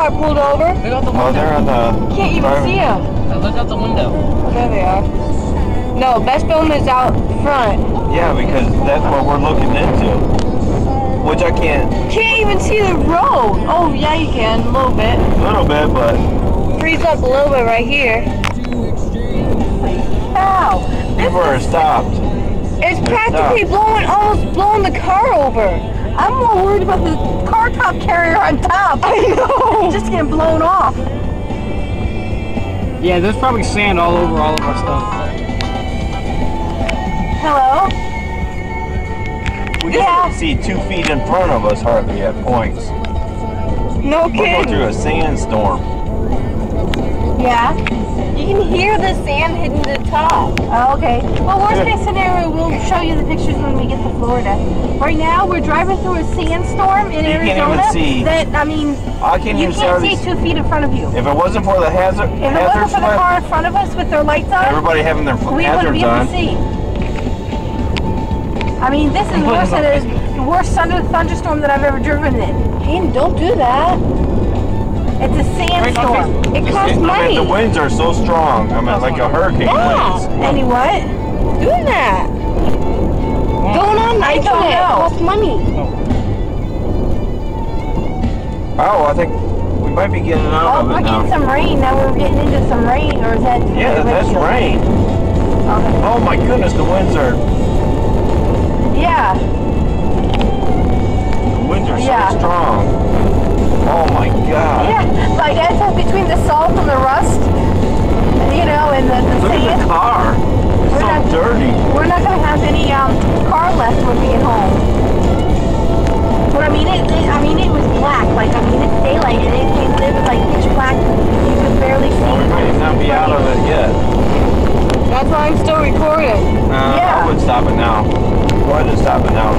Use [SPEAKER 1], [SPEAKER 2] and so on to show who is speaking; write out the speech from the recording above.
[SPEAKER 1] car pulled over?
[SPEAKER 2] Look out the window.
[SPEAKER 3] Oh, they're on the...
[SPEAKER 1] Can't even see them.
[SPEAKER 2] Look out the window.
[SPEAKER 1] Oh, there they are. No, best film is out front.
[SPEAKER 3] Yeah, because that's what we're looking into. Which I can't...
[SPEAKER 1] Can't even see the road. Oh, yeah, you can. A little bit.
[SPEAKER 3] A little bit, but...
[SPEAKER 1] Freeze up a little bit right here. Ow.
[SPEAKER 3] People are stopped.
[SPEAKER 1] It's practically almost blowing the car over. I'm more worried about the car top carrier on top. I know. It's just getting blown off.
[SPEAKER 2] Yeah, there's probably sand all over all of our stuff.
[SPEAKER 1] Hello?
[SPEAKER 3] We can't see 2 feet in front of us hardly at points.
[SPEAKER 1] No
[SPEAKER 3] We're going
[SPEAKER 1] kidding.
[SPEAKER 3] through a sandstorm.
[SPEAKER 1] Yeah. You can hear the sand hitting the top. Oh, okay. Well, worst case scenario, we'll show you the pictures when we get to Florida. Right now, we're driving through a sandstorm in Arizona.
[SPEAKER 3] You can't even see.
[SPEAKER 1] That, I mean, you can't see 2 feet in front of you.
[SPEAKER 3] If it wasn't for the hazard,
[SPEAKER 1] If it wasn't for the car in front of us with their lights on,
[SPEAKER 3] everybody having their
[SPEAKER 1] we wouldn't be
[SPEAKER 3] hazards
[SPEAKER 1] able
[SPEAKER 3] on.
[SPEAKER 1] to see. I mean, this is worse than the worst thunderstorm that I've ever driven in. Hey, don't do that. It's a sandstorm. It costs money.
[SPEAKER 3] I mean, the winds are so strong. I mean, like a hurricane winds.
[SPEAKER 1] Any what? Doing that. Going on night on it costs money.
[SPEAKER 3] Oh, I think we might be getting out of
[SPEAKER 1] we're
[SPEAKER 3] it now.
[SPEAKER 1] getting some rain. Now we're getting into some rain. Or is that...
[SPEAKER 3] Yeah, that's rain.
[SPEAKER 1] Okay.
[SPEAKER 3] Oh my goodness, the winds are...
[SPEAKER 1] Yeah.
[SPEAKER 3] The winds are so strong. Oh my God.
[SPEAKER 1] Yeah, like I said, between the salt and the rust, you know, and the
[SPEAKER 3] Look
[SPEAKER 1] sand.
[SPEAKER 3] at the car. It's so dirty.
[SPEAKER 1] We're not going to have any car left when we get home. But I mean, it was black. Like, I mean, it's daylight, and it was like pitch black. You could barely see.
[SPEAKER 3] Well, we might not be out of it yet.
[SPEAKER 1] That's why I'm still recording.
[SPEAKER 3] I would stop it now. Go ahead and stop it now.